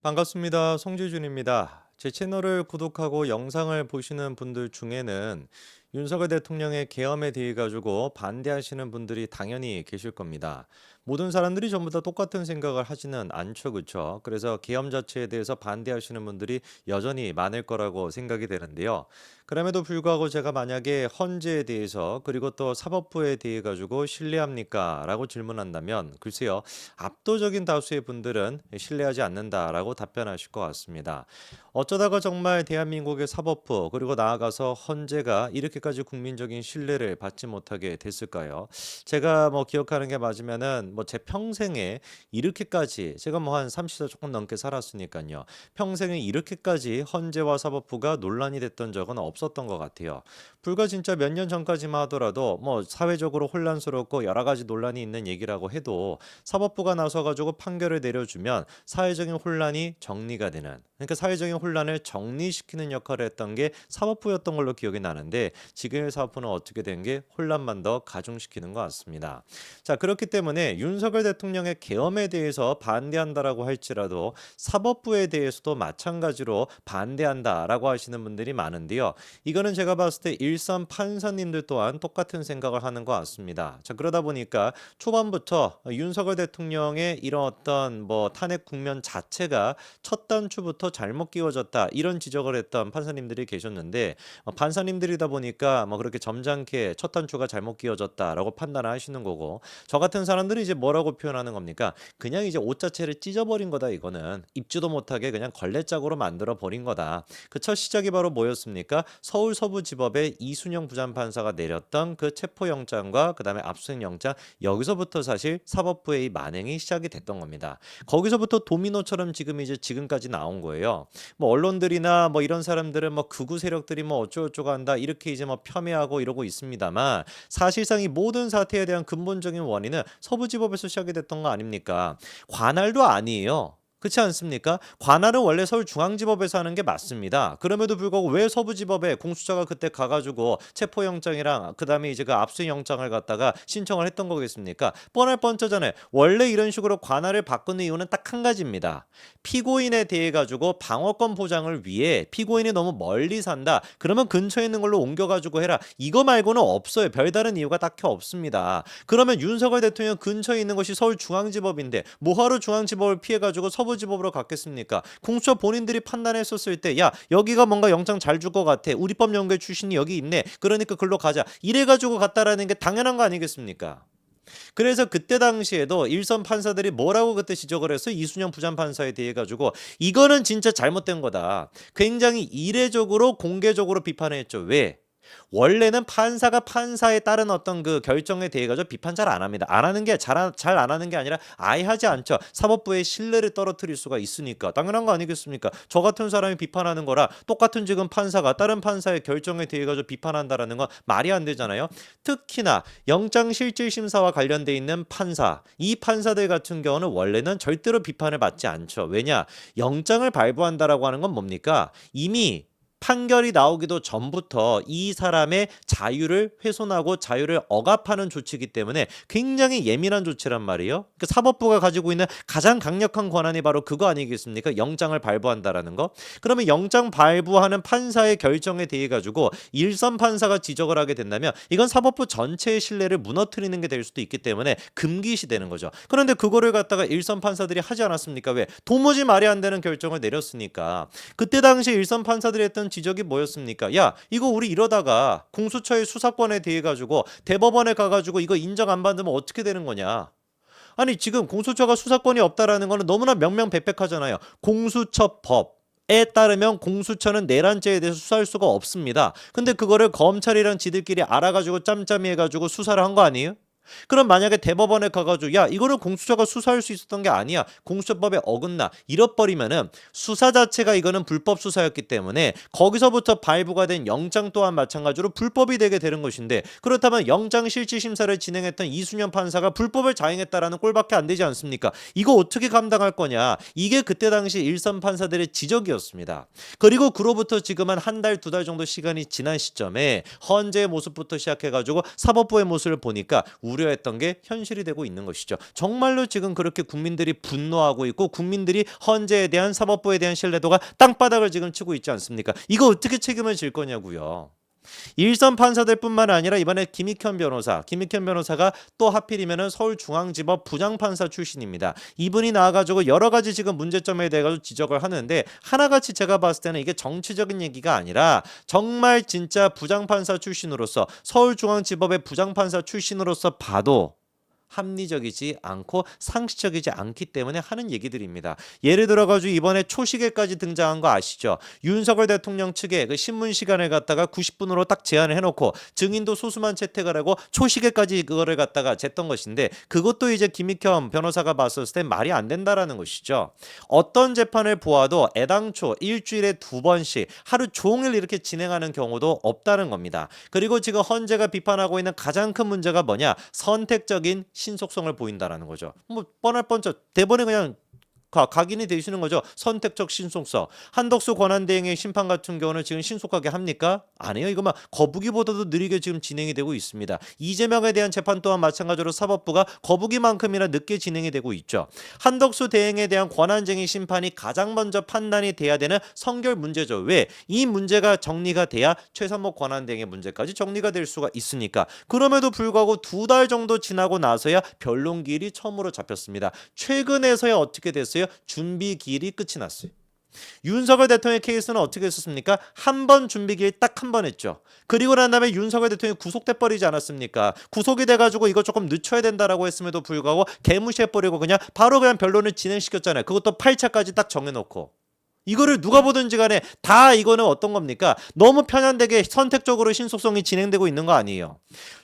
반갑습니다. 송지준입니다. 제 채널을 구독하고 영상을 보시는 분들 중에는 윤석열 대통령의 계엄에 대해 가지고 반대하시는 분들이 당연히 계실 겁니다. 모든 사람들이 전부 다 똑같은 생각을 하지는 않죠, 그렇죠? 그래서 계엄 자체에 대해서 반대하시는 분들이 여전히 많을 거라고 생각이 되는데요. 그럼에도 불구하고 제가 만약에 헌재에 대해서 그리고 또 사법부에 대해 가지고 신뢰합니까? 라고 질문한다면 글쎄요. 압도적인 다수의 분들은 신뢰하지 않는다라고 답변하실 것 같습니다. 어쩌다가 정말 대한민국의 사법부 그리고 나아가서 헌재가 이렇게까지 국민적인 신뢰를 받지 못하게 됐을까요? 제가 뭐 기억하는 게 맞으면은 뭐 제 평생에 이렇게까지 제가 뭐 한 30살 조금 넘게 살았으니까요. 평생에 이렇게까지 헌재와 사법부가 논란이 됐던 적은 없었던 것 같아요. 불과 진짜 몇 년 전까지만 하더라도 뭐 사회적으로 혼란스럽고 여러 가지 논란이 있는 얘기라고 해도 사법부가 나서 가지고 판결을 내려주면 사회적인 혼란이 정리가 되는, 그러니까 사회적인 혼란을 정리시키는 역할을 했던 게 사법부였던 걸로 기억이 나는데, 지금의 사법부는 어떻게 된 게 혼란만 더 가중시키는 것 같습니다. 자, 그렇기 때문에 윤석열 대통령의 계엄에 대해서 반대한다라고 할지라도 사법부에 대해서도 마찬가지로 반대한다라고 하시는 분들이 많은데요. 이거는 제가 봤을 때 일선 판사님들 또한 똑같은 생각을 하는 것 같습니다. 자, 그러다 보니까 초반부터 윤석열 대통령의 이런 어떤 뭐 탄핵 국면 자체가 첫 단추부터 잘못 끼워졌다, 이런 지적을 했던 판사님들이 계셨는데, 판사님들이다 보니까 뭐 그렇게 점잖게 첫 단추가 잘못 끼워졌다라고 판단을 하시는 거고, 저 같은 사람들이 이제 뭐라고 표현하는 겁니까? 그냥 이제 옷 자체를 찢어버린 거다, 이거는 입지도 못하게 그냥 걸레짝으로 만들어 버린 거다. 그 첫 시작이 바로 뭐였습니까? 서울 서부지법의 이순영 부장판사가 내렸던 그 체포영장과 그다음에 압수수색영장, 여기서부터 사실 사법부의 이 만행이 시작이 됐던 겁니다. 거기서부터 도미노처럼 지금 이제 지금까지 나온 거예요. 뭐 언론들이나 뭐 이런 사람들은 뭐 극우 세력들이 뭐 어쩌고저쩌고 한다, 이렇게 이제 뭐 폄훼하고 이러고 있습니다만, 사실상 이 모든 사태에 대한 근본적인 원인은 서부지법에서 시작이 됐던 거 아닙니까? 관할도 아니에요. 그렇지 않습니까? 관할은 원래 서울중앙지법에서 하는 게 맞습니다. 그럼에도 불구하고 왜 서부지법에 공수처가 그때 가가지고 체포영장이랑 그다음에 이제 그 압수영장을 갖다가 신청을 했던 거겠습니까? 뻔할 뻔쩌잖아요. 원래 이런 식으로 관할을 바꾸는 이유는 딱 한 가지입니다. 피고인에 대해 가지고 방어권 보장을 위해, 피고인이 너무 멀리 산다, 그러면 근처에 있는 걸로 옮겨가지고 해라. 이거 말고는 없어요. 별다른 이유가 딱히 없습니다. 그러면 윤석열 대통령 근처에 있는 것이 서울중앙지법인데 뭐하러 중앙지법을 피해가지고 서부지법으로 갔겠습니까? 공수처 본인들이 판단했었을 때, 야, 여기가 뭔가 영장 잘 줄 것 같아, 우리 법 연구회 출신이 여기 있네, 그러니까 글로 가자, 이래가지고 갔다라는 게 당연한 거 아니겠습니까? 그래서 그때 당시에도 일선 판사들이 뭐라고 그때 지적을 했어요? 이순영 부장판사에 대해 가지고 이거는 진짜 잘못된 거다, 굉장히 이례적으로 공개적으로 비판했죠. 왜? 원래는 판사가 판사에 따른 어떤 그 결정에 대해 가지고 비판 잘 안 합니다. 안 하는 게 잘 안 하는 게 아니라 아예 하지 않죠. 사법부의 신뢰를 떨어뜨릴 수가 있으니까. 당연한 거 아니겠습니까? 저 같은 사람이 비판하는 거라 똑같은 지금 판사가 다른 판사의 결정에 대해 가지고 비판한다라는 건 말이 안 되잖아요. 특히나 영장실질심사와 관련돼 있는 판사, 이 판사들 같은 경우는 원래는 절대로 비판을 받지 않죠. 왜냐? 영장을 발부한다라고 하는 건 뭡니까? 이미 판결이 나오기도 전부터 이 사람의 자유를 훼손하고 자유를 억압하는 조치이기 때문에 굉장히 예민한 조치란 말이에요. 그러니까 사법부가 가지고 있는 가장 강력한 권한이 바로 그거 아니겠습니까? 영장을 발부한다라는 거. 그러면 영장 발부하는 판사의 결정에 대해 가지고 일선 판사가 지적을 하게 된다면 이건 사법부 전체의 신뢰를 무너뜨리는 게 될 수도 있기 때문에 금기시되는 거죠. 그런데 그거를 갖다가 일선 판사들이 하지 않았습니까? 왜? 도무지 말이 안 되는 결정을 내렸으니까. 그때 당시 일선 판사들이 했던 지적이 뭐였습니까? 야, 이거 우리 이러다가 공수처의 수사권에 대해 가지고 대법원에 가가지고 이거 인정 안 받으면 어떻게 되는 거냐? 아니, 지금 공수처가 수사권이 없다라는 거는 너무나 명명백백하잖아요. 공수처법 에 따르면 공수처는 내란죄에 대해서 수사할 수가 없습니다. 근데 그거를 검찰이랑 지들끼리 알아가지고 짬짬이 해가지고 수사를 한 거 아니에요? 그럼 만약에 대법원에 가가지고 야, 이거는 공수처가 수사할 수 있었던 게 아니야, 공수처법에 어긋나, 이뤄버리면은 수사 자체가 이거는 불법 수사였기 때문에 거기서부터 발부가 된 영장 또한 마찬가지로 불법이 되게 되는 것인데, 그렇다면 영장 실질 심사를 진행했던 이순영 판사가 불법을 자행했다라는 꼴밖에 안 되지 않습니까? 이거 어떻게 감당할 거냐, 이게 그때 당시 일선 판사들의 지적이었습니다. 그리고 그로부터 지금 한 달, 두 달 정도 시간이 지난 시점에 헌재의 모습부터 시작해가지고 사법부의 모습을 보니까 우려했던 게 현실이 되고 있는 것이죠. 정말로 지금 그렇게 국민들이 분노하고 있고 국민들이 헌재에 대한 사법부에 대한 신뢰도가 땅바닥을 지금 치고 있지 않습니까? 이거 어떻게 책임을 질 거냐고요. 일선 판사들뿐만 아니라 이번에 김익현 변호사가 또 하필이면은 서울중앙지법 부장판사 출신입니다. 이분이 나와가지고 여러 가지 지금 문제점에 대해 가지고 지적을 하는데 하나같이 제가 봤을 때는 이게 정치적인 얘기가 아니라 정말 진짜 부장판사 출신으로서 서울중앙지법의 부장판사 출신으로서 봐도 합리적이지 않고 상식적이지 않기 때문에 하는 얘기들입니다. 예를 들어가지고 이번에 초시계까지 등장한 거 아시죠? 윤석열 대통령 측에 그 신문 시간을 갖다가 90분으로 딱 제한을 해놓고 증인도 소수만 채택을 하고 초시계까지 그거를 갖다가 쟀던 것인데 그것도 이제 김익현 변호사가 봤었을 때 말이 안 된다라는 것이죠. 어떤 재판을 보아도 애당초 일주일에 2번씩 하루 종일 이렇게 진행하는 경우도 없다는 겁니다. 그리고 지금 헌재가 비판하고 있는 가장 큰 문제가 뭐냐? 선택적인 신속성을 보인다라는 거죠. 뭐 뻔할 뻔쩍 대본에 그냥 각인이 되시는 거죠. 선택적 신속성. 한덕수 권한대행의 심판 같은 경우는 지금 신속하게 합니까? 아니에요. 이거 막 거북이보다도 느리게 지금 진행이 되고 있습니다. 이재명에 대한 재판 또한 마찬가지로 사법부가 거북이만큼이나 늦게 진행이 되고 있죠. 한덕수 대행에 대한 권한쟁의 심판이 가장 먼저 판단이 돼야 되는 선결 문제죠. 왜? 이 문제가 정리가 돼야 최선목 권한대행의 문제까지 정리가 될 수가 있으니까. 그럼에도 불구하고 2달 정도 지나고 나서야 변론기일이 처음으로 잡혔습니다. 최근에서야 어떻게 됐어요? 준비 기일이 끝이 났어요. 윤석열 대통령의 케이스는 어떻게 했었습니까? 한 번 준비 기일 딱 한 번 했죠. 그리고 난 다음에 윤석열 대통령이 구속돼 버리지 않았습니까? 구속이 돼가지고 이거 조금 늦춰야 된다라고 했음에도 불구하고 개무시해버리고 그냥 바로 그냥 변론을 진행시켰잖아요. 그것도 8차까지 딱 정해놓고. 이거를 누가 보든지 간에 다 이거는 어떤 겁니까? 너무 편향되게 선택적으로 신속성이 진행되고 있는 거 아니에요.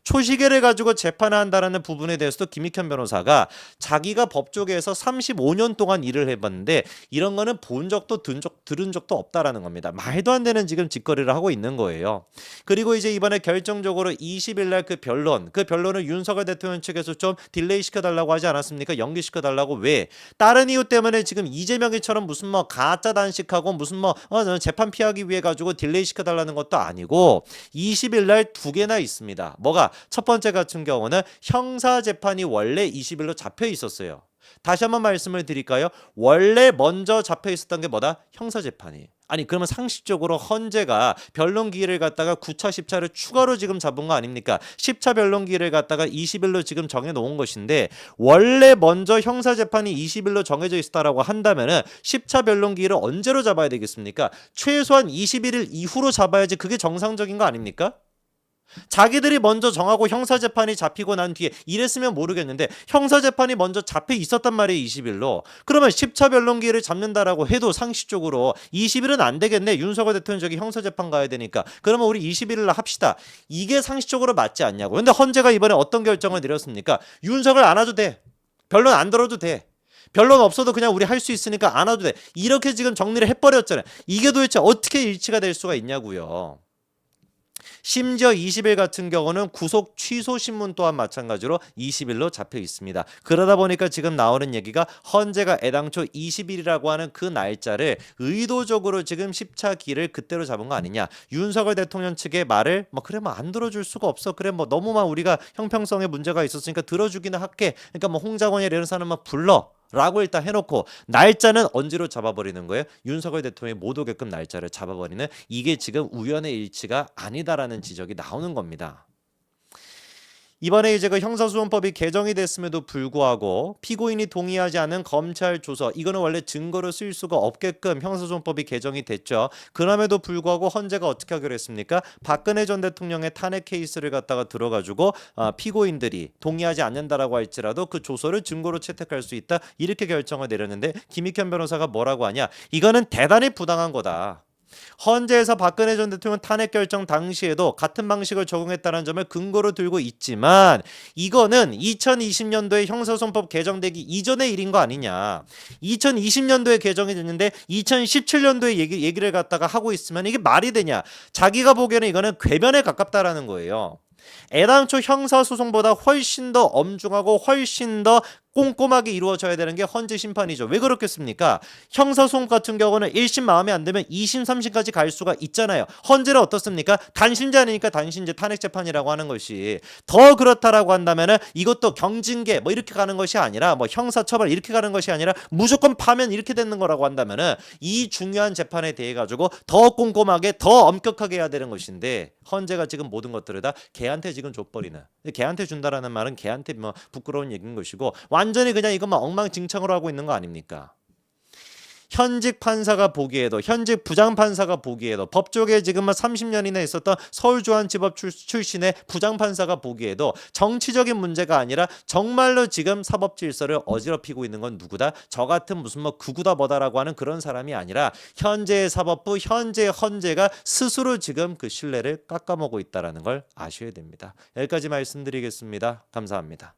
초시계를 가지고 재판을 한다는 부분에 대해서도 김익현 변호사가 자기가 법조계에서 35년 동안 일을 해봤는데 이런 거는 본 적도 들은 적도 없다라는 겁니다. 말도 안 되는 지금 짓거리를 하고 있는 거예요. 그리고 이제 이번에 결정적으로 20일 날 그 변론을 윤석열 대통령 측에서 좀 딜레이 시켜달라고 하지 않았습니까? 연기시켜달라고. 왜? 다른 이유 때문에 지금 이재명이처럼 무슨 뭐 가짜 단식하고 무슨 뭐 재판 피하기 위해 가지고 딜레이 시켜달라는 것도 아니고 20일 날 2개나 있습니다. 뭐가? 첫 번째 같은 경우는 형사재판이 원래 20일로 잡혀 있었어요. 다시 한번 말씀을 드릴까요? 원래 먼저 잡혀 있었던 게 뭐다? 형사재판이. 아니 그러면 상식적으로 헌재가 변론 기일을 갖다가 9차 10차를 추가로 지금 잡은 거 아닙니까? 10차 변론 기일을 갖다가 20일로 지금 정해 놓은 것인데 원래 먼저 형사재판이 20일로 정해져 있었다라고 한다면은 10차 변론 기일을 언제로 잡아야 되겠습니까? 최소한 21일 이후로 잡아야지 그게 정상적인 거 아닙니까? 자기들이 먼저 정하고 형사재판이 잡히고 난 뒤에 이랬으면 모르겠는데 형사재판이 먼저 잡혀 있었단 말이에요. 20일로. 그러면 10차 변론기일을 잡는다라고 해도 상식적으로 20일은 안 되겠네. 윤석열 대통령 저기 형사재판 가야 되니까. 그러면 우리 21일로 합시다. 이게 상식적으로 맞지 않냐고. 근데 헌재가 이번에 어떤 결정을 내렸습니까? 윤석열 안 와도 돼. 변론 안 들어도 돼. 변론 없어도 그냥 우리 할 수 있으니까 안 와도 돼. 이렇게 지금 정리를 해버렸잖아요. 이게 도대체 어떻게 일치가 될 수가 있냐고요. 심지어 20일 같은 경우는 구속 취소 신문 또한 마찬가지로 20일로 잡혀 있습니다. 그러다 보니까 지금 나오는 얘기가 헌재가 애당초 20일이라고 하는 그 날짜를 의도적으로 지금 10차 기일을 그때로 잡은 거 아니냐. 윤석열 대통령 측의 말을 그래 안 들어줄 수가 없어. 그래 너무만 우리가 형평성에 문제가 있었으니까 들어주기는 할게. 그러니까 홍장원이나 이런 사람만 불러. 라고 일단 해놓고 날짜는 언제로 잡아버리는 거예요? 윤석열 대통령이 못 오게끔 날짜를 잡아버리는 이게 지금 우연의 일치가 아니다라는 지적이 나오는 겁니다. 이번에 이제 그 형사소송법이 개정이 됐음에도 불구하고 피고인이 동의하지 않은 검찰 조서 이거는 원래 증거로 쓰일 수가 없게끔 형사소송법이 개정이 됐죠. 그럼에도 불구하고 헌재가 어떻게 하기로 했습니까? 박근혜 전 대통령의 탄핵 케이스를 갖다가 들어가지고 피고인들이 동의하지 않는다라고 할지라도 그 조서를 증거로 채택할 수 있다 이렇게 결정을 내렸는데 김익현 변호사가 뭐라고 하냐? 이거는 대단히 부당한 거다. 헌재에서 박근혜 전 대통령 탄핵 결정 당시에도 같은 방식을 적용했다는 점을 근거로 들고 있지만 이거는 2020년도에 형사소송법 개정되기 이전의 일인 거 아니냐. 2020년도에 개정이 됐는데 2017년도에 얘기를 갖다가 하고 있으면 이게 말이 되냐. 자기가 보기에는 이거는 궤변에 가깝다라는 거예요. 애당초 형사소송보다 훨씬 더 엄중하고 훨씬 더 꼼꼼하게 이루어져야 되는 게 헌재 심판이죠. 왜 그렇겠습니까? 형사소송 같은 경우는 1심 마음에 안 들면 2심, 3심까지 갈 수가 있잖아요. 헌재는 어떻습니까? 단심자니까 단심제 탄핵재판이라고 하는 것이 더 그렇다라고 한다면은 이것도 경징계 뭐 이렇게 가는 것이 아니라 뭐 형사처벌 이렇게 가는 것이 아니라 무조건 파면 이렇게 되는 거라고 한다면은 이 중요한 재판에 대해 가지고 더 꼼꼼하게 더 엄격하게 해야 되는 것인데 헌재가 지금 모든 것들을 다 걔한테 지금 줘버리는. 걔한테 준다라는 말은 걔한테 뭐 부끄러운 얘기인 것이고 완전히 그냥 이것만 엉망진창으로 하고 있는 거 아닙니까? 현직 판사가 보기에도 현직 부장판사가 보기에도 법조계에 지금 30년이나 있었던 서울중앙지법 출신의 부장판사가 보기에도 정치적인 문제가 아니라 정말로 지금 사법질서를 어지럽히고 있는 건 누구다? 저 같은 무슨 뭐 극우다 뭐다라고 하는 그런 사람이 아니라 현재의 사법부 현재의 헌재가 스스로 지금 그 신뢰를 깎아먹고 있다는 걸 아셔야 됩니다. 여기까지 말씀드리겠습니다. 감사합니다.